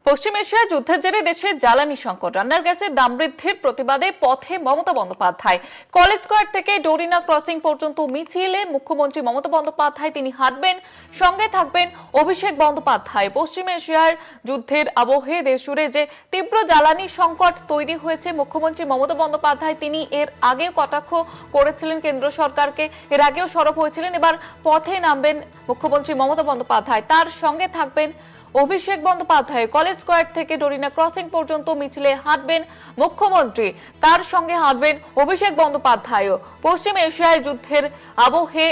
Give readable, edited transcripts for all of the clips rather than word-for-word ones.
পশ্চিম এশিয়ায় যুদ্ধের জেরে দেশে জ্বালানি সংকট, রান্নার গ্যাসের দাম বৃদ্ধির প্রতিবাদে পথে মমতা বন্দ্যোপাধ্যায়। কলেজ স্কোয়ার থেকে ডোরিনা ক্রসিং পর্যন্ত মিছিলে মুখ্যমন্ত্রী মমতা বন্দ্যোপাধ্যায় তিনি হাঁটবেন, সঙ্গে থাকবেন অভিষেক বন্দ্যোপাধ্যায়। পশ্চিম এশিয়ার যুদ্ধের আবহে দেশজুড়ে যে তীব্র জ্বালানি সংকট তৈরি হয়েছে, মুখ্যমন্ত্রী মমতা বন্দ্যোপাধ্যায় তিনি এর আগেও কটাক্ষ করেছিলেন কেন্দ্র সরকারকে, এর আগেও সরব হয়েছিলেন। এবার পথে নামবেন মুখ্যমন্ত্রী মমতা বন্দ্যোপাধ্যায়, তার সঙ্গে থাকবেন অভিষেক বন্দ্যোপাধ্যায়। কলেজ স্কোয়ার থেকে ডোরিনা ক্রসিং পর্যন্ত মিছিলে হাঁটবেন মুখ্যমন্ত্রী, তার সঙ্গে হাঁটবেন অভিষেক বন্দ্যোপাধ্যায়ও। পশ্চিম এশিয়ায় যুদ্ধের আবহে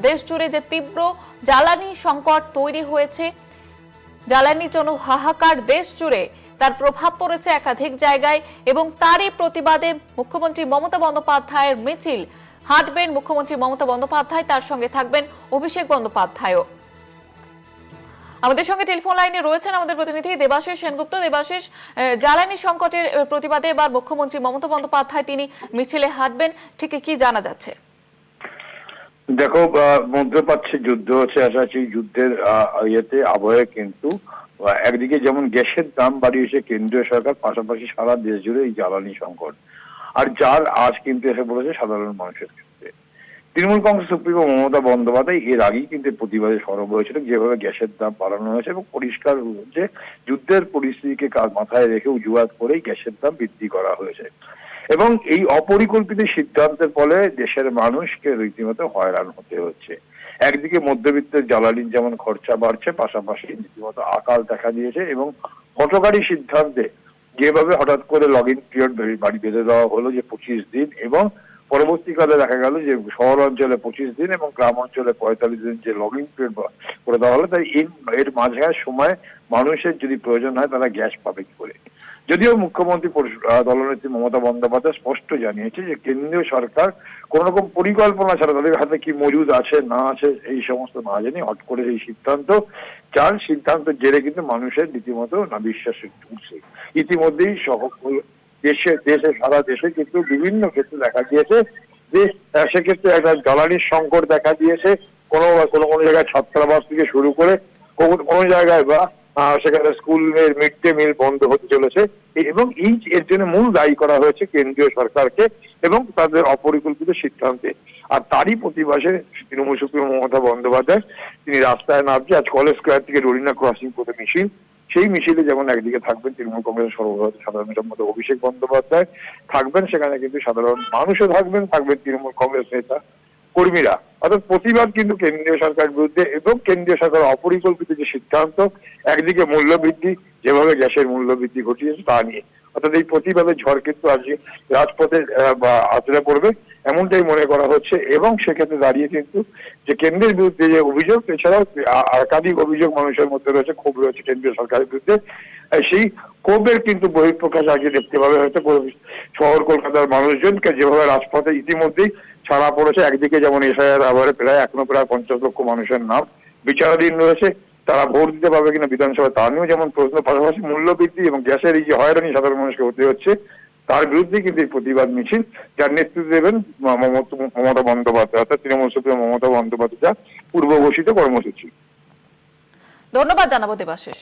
দেশ জুড়ে যে তীব্র জ্বালানি সংকট তৈরি হয়েছে, জ্বালানির জন্য হাহাকার দেশ জুড়ে, তার প্রভাব পড়েছে একাধিক জায়গায় এবং তারই প্রতিবাদে মুখ্যমন্ত্রী মমতা বন্দ্যোপাধ্যায়ের মিছিল। হাঁটবেন মুখ্যমন্ত্রী মমতা বন্দ্যোপাধ্যায়, তার সঙ্গে থাকবেন অভিষেক বন্দ্যোপাধ্যায়ও। আমাদের সঙ্গে টেলিফোন লাইনে রয়েছেন আমাদের প্রতিনিধি দেবাশিস সেনগুপ্ত। দেবাশিস, জ্বালানি সংকটের প্রতিবাদে এবার মুখ্যমন্ত্রী মমতা বন্দ্যোপাধ্যায় তিনি মিছিলে হাঁটবেন, ঠিক কি জানা যাচ্ছে? দেখো, মধ্যপ্রাচ্যে যুদ্ধ হচ্ছে, সেই যুদ্ধের ইয়েতে আবহে কিন্তু একদিকে যেমন গ্যাসের দাম বাড়িয়েছে কেন্দ্রীয় সরকার, পাশাপাশি সারা দেশ জুড়ে এই জ্বালানি সংকট, আর যার আজ কিন্তু এসে পড়েছে সাধারণ মানুষের ক্ষেত্রে। তৃণমূল কংগ্রেস সুপ্রিমো মমতা বন্দ্যোপাধ্যায় এর আগেই কিন্তু প্রতিবাদে সরব হয়েছিল, যেভাবে গ্যাসের দাম বাড়ানো হয়েছে এবং পরিষ্কার যে যুদ্ধের পরিস্থিতিকে মাথায় রেখে অজুহাত করেই গ্যাসের দাম বৃদ্ধি করা হয়েছে। এবং এই অপরিকল্পিত সিদ্ধান্তের ফলে দেশের মানুষকে রীতিমতো হয়রান হতে হচ্ছে। একদিকে মধ্যবিত্তের জ্বালানির যেমন খরচা বাড়ছে, পাশাপাশি রীতিমতো আকাল দেখা দিয়েছে এবং হঠকারী সিদ্ধান্তে যেভাবে হঠাৎ করে লগ ইন পিরিয়ড বাড়ি বেঁধে দেওয়া হলো যে 25 দিন, এবং পরবর্তীকালে দেখা গেল যে শহর অঞ্চলে 25 দিন এবং গ্রাম অঞ্চলে 45 দিন যে লগ ইন পিরিয়ড করে দেওয়া হলো। তাই এর মাঝে সময় মানুষের যদি প্রয়োজন হয় তারা গ্যাস পাবে কি করে? যদিও মুখ্যমন্ত্রী দলনেত্রী মমতা বন্দ্যোপাধ্যায় স্পষ্ট জানিয়েছে যে কেন্দ্রীয় সরকার কোন রকম পরিকল্পনা ছাড়া, তাদের হাতে কি মজুদ আছে না আছে এই সমস্ত না জেনে হট করে এই সিদ্ধান্ত, যার সিদ্ধান্তের জেরে কিন্তু মানুষের রীতিমতো না বিশ্বাস উঠছে। ইতিমধ্যেই দেশে সারা দেশে কিন্তু বিভিন্ন ক্ষেত্রে দেখা গিয়েছে যে সেক্ষেত্রে একটা জ্বালানির সংকট দেখা দিয়েছে। কোনো কোনো জায়গায় ছাত্রাবাস থেকে শুরু করে কোনো জায়গায় বা সেখানে স্কুলের মিড ডে মিল বন্ধ হতে চলেছে, এবং এর জন্য মূল দায়ী করা হয়েছে কেন্দ্রীয় সরকারকে এবং তাদের অপরিকল্পিত সিদ্ধান্তে। আর তারই প্রতিবাদে তৃণমূল সুপ্রিমো মমতা বন্দ্যোপাধ্যায় তিনি রাস্তায় নামছে। আজ কলেজ স্কোয়ার থেকে ডোরিনা ক্রসিং করে মিছিল, সেই মিছিলে যেমন একদিকে থাকবেন তৃণমূল কংগ্রেসের সর্বভারতীয় সাধারণ সম্পাদক অভিষেক বন্দ্যোপাধ্যায় থাকবেন, সেখানে কিন্তু সাধারণ মানুষও থাকবেন তৃণমূল কংগ্রেস নেতা কর্মীরা। অর্থাৎ প্রতিবাদ কিন্তু কেন্দ্রীয় সরকারের বিরুদ্ধে এবং কেন্দ্রীয় সরকার অপরিকল্পিত যে সিদ্ধান্ত, একদিকে মূল্য বৃদ্ধি, যেভাবে গ্যাসের মূল্য বৃদ্ধি ঘটিয়েছে তা নিয়ে, অর্থাৎ এই প্রতিবাদের ঝড় কিন্তু আজকে রাজপথে আছড়ে পড়বে এমনটাই মনে করা হচ্ছে। এবং সেক্ষেত্রে দাঁড়িয়ে কিন্তু যে কেন্দ্রের বিরুদ্ধে যে অভিযোগ, এছাড়াও একাধিক অভিযোগ মানুষের মধ্যে রয়েছে, ক্ষোভ রয়েছে কেন্দ্রীয় সরকারের বিরুদ্ধে, সেই ক্ষোভের কিন্তু বহিঃপ্রকাশ আজকে দেখতে পাবে হয়তো শহর কলকাতার মানুষজনকে, যেভাবে রাজপথে ইতিমধ্যেই ছাড়া পড়েছে। একদিকে যেমন এসআইআর আবার এখনো প্রায় 50 লক্ষ মানুষের নাম বিচারাধীন রয়েছে, তারা ভোট দিতে পারবে কিনা বিধানসভায় তা নিয়েও যেমন প্রশ্ন, পাশাপাশি মূল্য বৃদ্ধি এবং গ্যাসের এই যে হয়রানি সাধারণ মানুষকে হতে হচ্ছে, তার বিরুদ্ধে কিন্তু এই প্রতিবাদ মিছিল, যার নেতৃত্ব দেবেন মমতা বন্দ্যোপাধ্যায়, অর্থাৎ তৃণমূল সুপ্রিমো মমতা বন্দ্যোপাধ্যায় পূর্ব ঘোষিত কর্মসূচি। ধন্যবাদ জানাবো দেবাশিস।